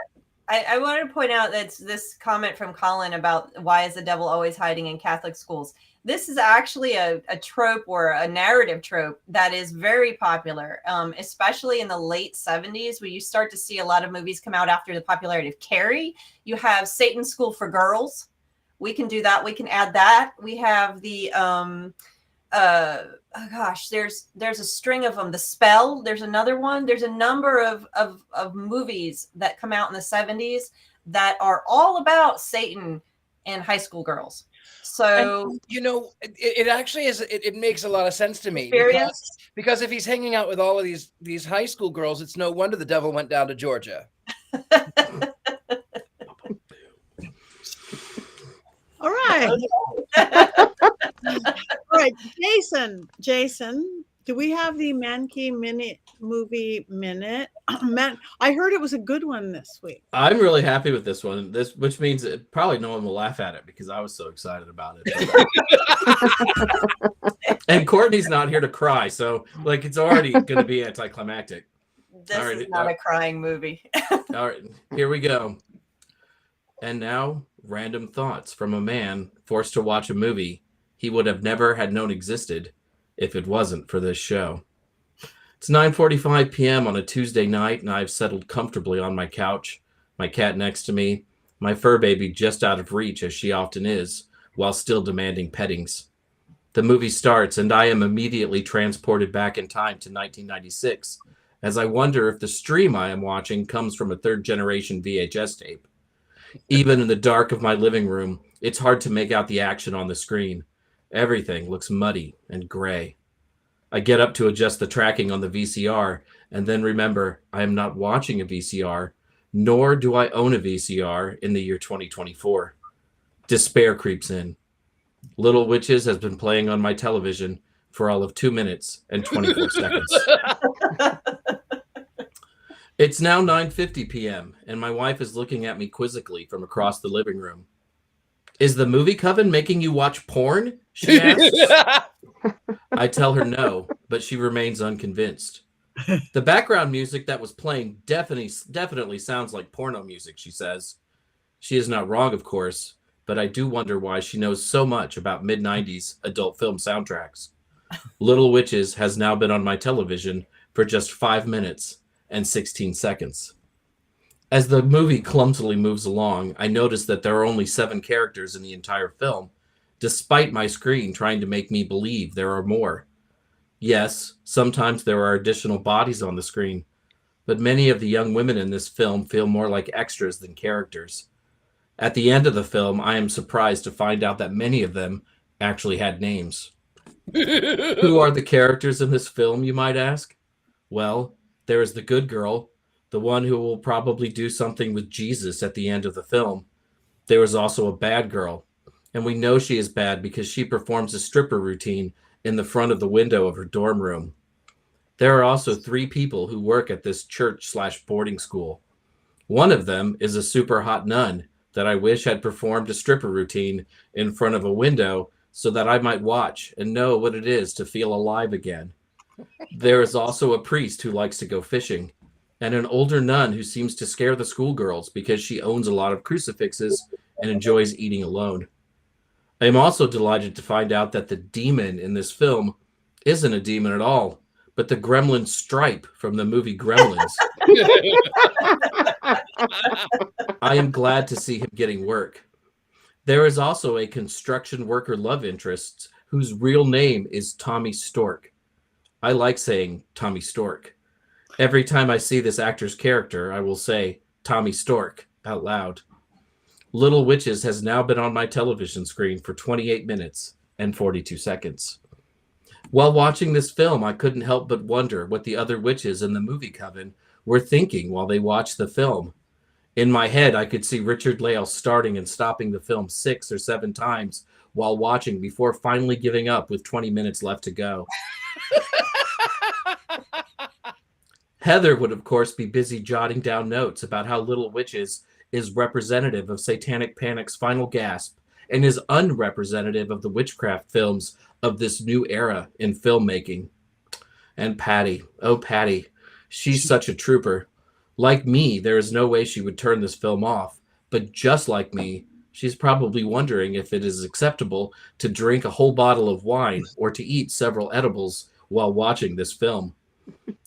I wanted to point out that this comment from Colin about why is the devil always hiding in Catholic schools. This is actually a trope, or a narrative trope, that is very popular, especially in the late 70s, where you start to see a lot of movies come out after the popularity of Carrie. You have Satan's School for Girls. We can do that. We can add that. We have the there's a string of them. The Spell, there's another one. There's a number of movies that come out in the 70s that are all about Satan and high school girls. So, it actually is, it makes a lot of sense to me, because if he's hanging out with all of these high school girls, it's no wonder the devil went down to Georgia. All right. All right, Jason, do we have the Mankey movie minute? I heard it was a good one this week. I'm really happy with this one. Which means probably no one will laugh at it because I was so excited about it. And Courtney's not here to cry, so it's already going to be anticlimactic. This is not a crying movie. All right, here we go. And now, random thoughts from a man forced to watch a movie he would have never had known existed if it wasn't for this show. It's 9:45 p.m. on a Tuesday night, and I've settled comfortably on my couch, my cat next to me, my fur baby just out of reach, as she often is, while still demanding pettings. The movie starts, and I am immediately transported back in time to 1996, as I wonder if the stream I am watching comes from a third-generation VHS tape. Even in the dark of my living room, it's hard to make out the action on the screen. Everything looks muddy and gray. I get up to adjust the tracking on the VCR, and then remember I am not watching a VCR, nor do I own a VCR in the year 2024. Despair creeps in. Little Witches has been playing on my television for all of 2 minutes and 24 seconds. It's now 9:50 p.m., and my wife is looking at me quizzically from across the living room. Is the movie coven making you watch porn? She asks. I tell her no, but she remains unconvinced. The background music that was playing definitely sounds like porno music, she says. She is not wrong, of course, but I do wonder why she knows so much about mid-90s adult film soundtracks. Little Witches has now been on my television for just 5 minutes and 16 seconds. As the movie clumsily moves along, I notice that there are only 7 characters in the entire film, despite my screen trying to make me believe there are more. Yes, sometimes there are additional bodies on the screen, but many of the young women in this film feel more like extras than characters. At the end of the film, I am surprised to find out that many of them actually had names. Who are the characters in this film, you might ask? Well, there is the good girl, the one who will probably do something with Jesus at the end of the film. There is also a bad girl, and we know she is bad because she performs a stripper routine in the front of the window of her dorm room. There are also 3 people who work at this church/boarding school. One of them is a super hot nun that I wish had performed a stripper routine in front of a window so that I might watch and know what it is to feel alive again. There is also a priest who likes to go fishing, and an older nun who seems to scare the schoolgirls because she owns a lot of crucifixes and enjoys eating alone. I am also delighted to find out that the demon in this film isn't a demon at all, but the gremlin Stripe from the movie Gremlins. I am glad to see him getting work. There is also a construction worker love interest whose real name is Tommy Stork. I like saying Tommy Stork. Every time I see this actor's character, I will say Tommy Stork out loud. Little Witches has now been on my television screen for 28 minutes and 42 seconds. While watching this film, I couldn't help but wonder what the other witches in the movie coven were thinking while they watched the film. In my head, I could see Richard-Lael starting and stopping the film 6 or 7 times while watching before finally giving up with 20 minutes left to go. Heather would, of course, be busy jotting down notes about how Little Witches is representative of Satanic Panic's Final Gasp and is unrepresentative of the witchcraft films of this new era in filmmaking. And Patti, oh Patti, she's such a trooper. Like me, there is no way she would turn this film off, but just like me, she's probably wondering if it is acceptable to drink a whole bottle of wine or to eat several edibles while watching this film.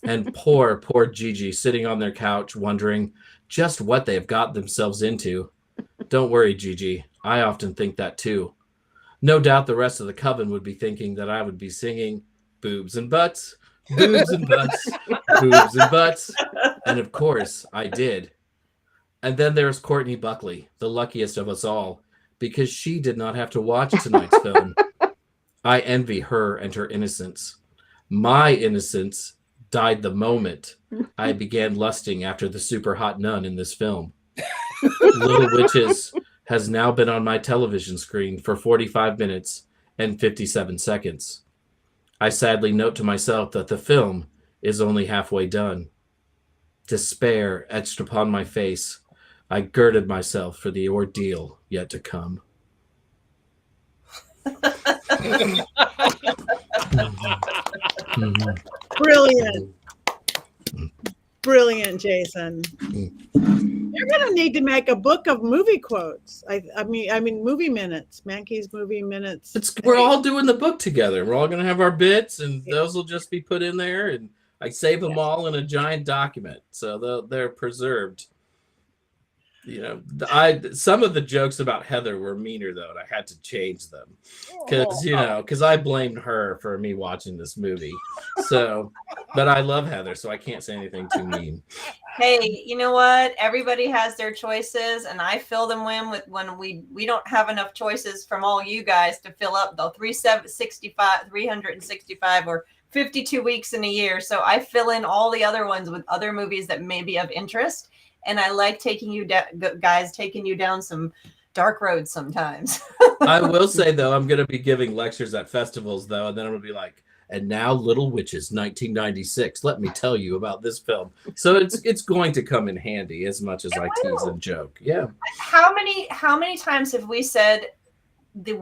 And poor Gigi sitting on their couch wondering just what they've got themselves into. Don't worry, Gigi. I often think that too. No doubt the rest of the coven would be thinking that I would be singing boobs and butts, boobs and butts, boobs and butts. And of course, I did. And then there's Courtney Buckley, the luckiest of us all, because she did not have to watch tonight's film. I envy her and her innocence. My innocence died the moment I began lusting after the super hot nun in this film. Little Witches has now been on my television screen for 45 minutes and 57 seconds. I sadly note to myself that the film is only halfway done. Despair etched upon my face. I girded myself for the ordeal yet to come. Brilliant. Brilliant, Jason. You're going to need to make a book of movie quotes. I mean, movie minutes, Mankey's movie minutes. We're all doing the book together. We're all going to have our bits, and those will just be put in there. And I save them all in a giant document, so they're preserved. You know, some of the jokes about Heather were meaner though, and I had to change them because I blamed her for me watching this movie. So, but I love Heather, so I can't say anything too mean. Hey, you know what? Everybody has their choices, and I fill them in with when we don't have enough choices from all you guys to fill up the 365 or 52 weeks in a year. So I fill in all the other ones with other movies that may be of interest. And I like taking you down some dark roads sometimes. I will say, though, I'm going to be giving lectures at festivals, though, and then I'm going to be like, and now Little Witches, 1996. Let me tell you about this film. So it's going to come in handy as much as I tease and joke. Yeah. How many times have we said the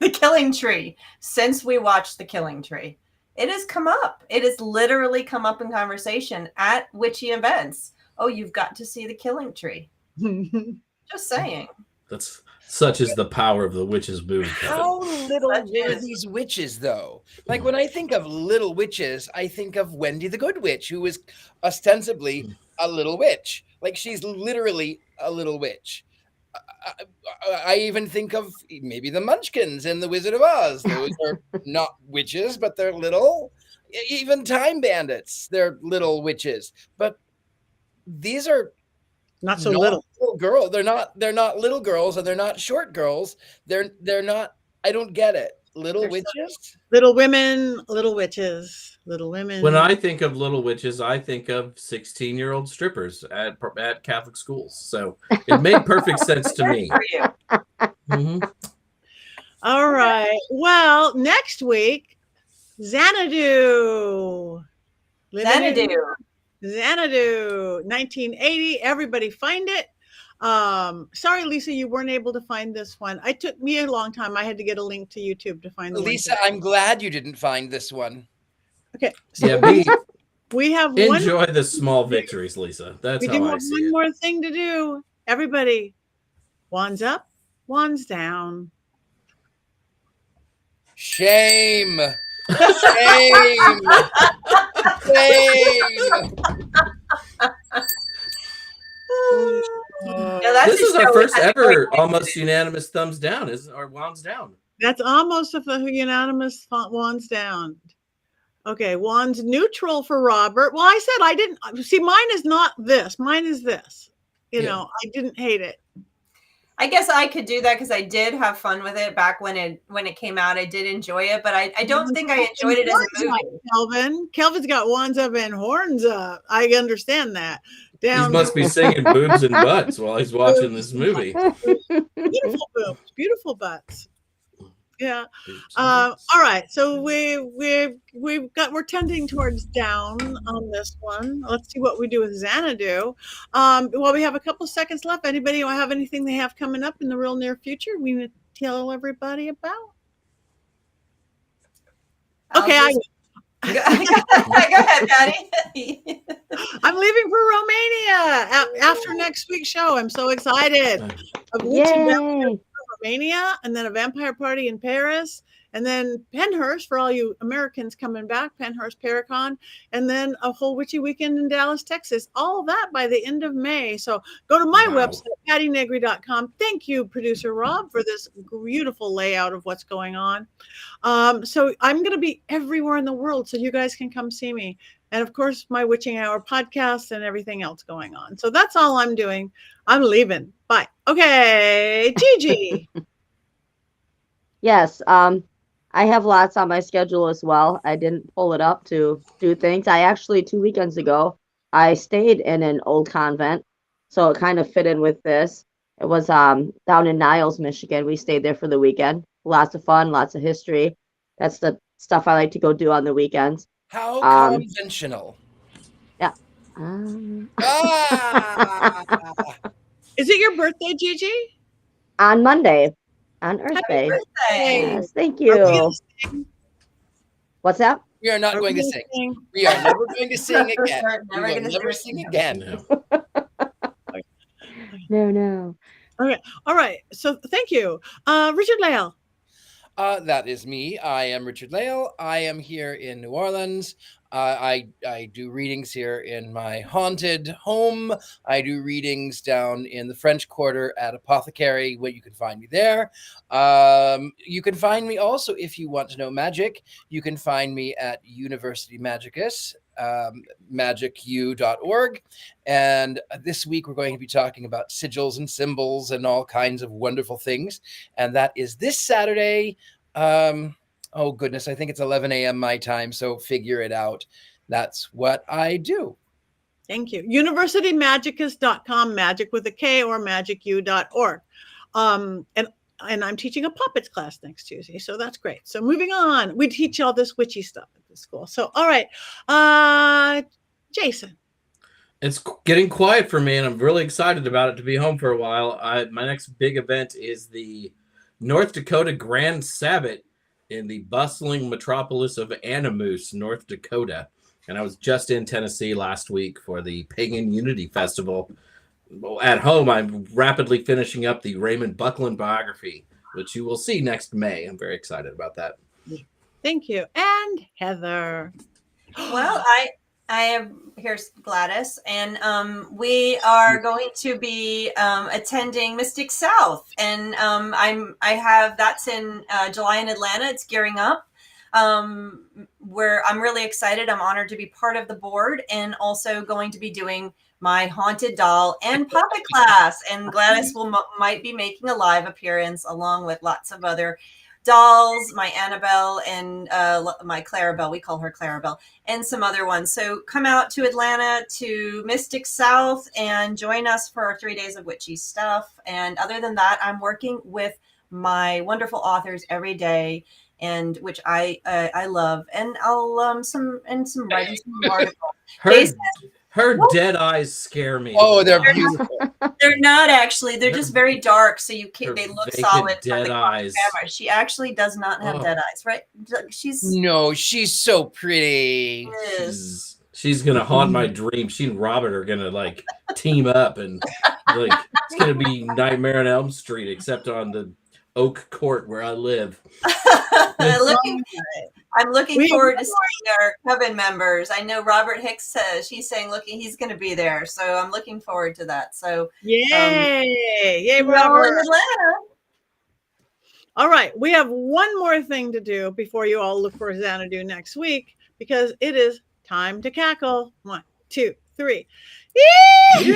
Killing Tree since we watched The Killing Tree? It has come up. It has literally come up in conversation at witchy events. Oh, you've got to see The Killing Tree. Just saying. That's such is the power of the Witches movie. How little were these witches, though? Like when I think of Little Witches, I think of Wendy the Good Witch, who is ostensibly a little witch. Like she's literally a little witch. I even think of maybe the Munchkins in The Wizard of Oz. Those are not witches, but they're little. Even Time Bandits, they're little witches. But these are not so little girl. They're not little girls, and they're not short girls. They're not. I don't get it. Little witches, little women, little witches, little women. When I think of Little Witches, I think of 16-year-old strippers at Catholic schools. So it made perfect sense to me. Mm-hmm. All right. Well, next week, Xanadu. Xanadu, 1980. Everybody find it. Sorry, Lisa, you weren't able to find this one. It took me a long time. I had to get a link to YouTube to find the Lisa, one. I'm glad you didn't find this one. Okay, so Yeah, we have enjoy the small victories, Lisa. That's we how do I have see one it. more thing to do. Everybody, wands up, wands down. Shame. Shame. Shame. That's This a is our show we first had to ever quit. almost unanimous thumbs down, or wands down. That's almost a unanimous wands down. Okay, wands neutral for Robert. Well, I said I didn't see. Mine is not this. Mine is this. You know, I didn't hate it. I guess I could do that because I did have fun with it back when it came out. I did enjoy it, but I don't think I enjoyed it as a movie. Kelvin's got wands up and horns up. I understand that. He must be singing boobs and butts while he's watching this movie. Beautiful boobs, beautiful butts. Yeah. All right. So we're tending towards down on this one. Let's see what we do with Xanadu. Well, we have a couple seconds left. Anybody have anything they have coming up in the real near future we need to tell everybody about? Okay. Go ahead, Patti. I'm leaving for Romania after next week's show. I'm so excited. Yay! Romania, and then a vampire party in Paris, and then Penhurst for all you Americans coming back, Penhurst Paracon, and then a whole witchy weekend in Dallas, Texas. All of that by the end of May. So go to my website, pattinegri.com. Thank you, producer Rob, for this beautiful layout of what's going on. So I'm going to be everywhere in the world, so you guys can come see me. And of course, my Witching Hour podcast and everything else going on. So that's all I'm doing. I'm leaving. Bye. Okay, Gigi. Yes, I have lots on my schedule as well. I didn't pull it up to do things. I actually 2 weekends ago, I stayed in an old convent, so it kind of fit in with this. It was down in Niles, Michigan. We stayed there for the weekend. Lots of fun, lots of history. That's the stuff I like to go do on the weekends. How conventional. Yeah. Is it your birthday, Gigi? On Monday, on Earth Day. Yes, thank you. What's that? We are not going to sing. We are never going to sing again. We will never sing again. No. Okay. All right. So thank you. Richard-Lael. That is me. I am Richard-Lael. I am here in New Orleans. I do readings here in my haunted home. I do readings down in the French Quarter at Apothecary, where you can find me there. You can find me also, if you want to know magic, you can find me at University Magicus, magicu.org. And this week we're going to be talking about sigils and symbols and all kinds of wonderful things. And that is this Saturday. Oh goodness, I think it's 11 a.m. my time, so figure it out. That's what I do. Thank you. UniversityMagicus.com, magic with a K, or magicu.org. And I'm teaching a puppets class next Tuesday, so that's great. So moving on, we teach all this witchy stuff at the school. So, all right, Jason. It's getting quiet for me, and I'm really excited about it to be home for a while. My next big event is the North Dakota Grand Sabbath in the bustling metropolis of Animus, North Dakota. And I was just in Tennessee last week for the Pagan Unity Festival. At home, I'm rapidly finishing up the Raymond Buckland biography, which you will see next May. I'm very excited about that. Thank you. And Heather. Well, I am here's Gladys, and we are going to be attending Mystic South, and I have that's in July in Atlanta. It's gearing up. Where I'm really excited. I'm honored to be part of the board, and also going to be doing my haunted doll and puppet class. And Gladys might be making a live appearance along with lots of other dolls, my Annabelle and my Clarabelle. We call her Clarabelle, and some other ones. So come out to Atlanta to Mystic South and join us for 3 days of witchy stuff. And other than that, I'm working with my wonderful authors every day, and which I love. And I'll some writing some articles. Her dead eyes scare me. Oh, they're beautiful. They're not actually. They're just very dark, so you Her can't. They look vacant solid from dead the eyes. camera. She actually does not have Oh. dead eyes, right? She's No, she's so pretty. She's gonna haunt my dreams. She and Robert are gonna like team up, and like it's gonna be Nightmare on Elm Street, except on the Oak Court where I live. I'm looking forward to seeing our coven members. I know Robert Hicks says he's saying he's going to be there, so I'm looking forward to that. So yay, Robert! In Atlanta. All right, we have one more thing to do before you all look for Xanadu next week, because it is time to cackle. 1, 2, 3. Yeah.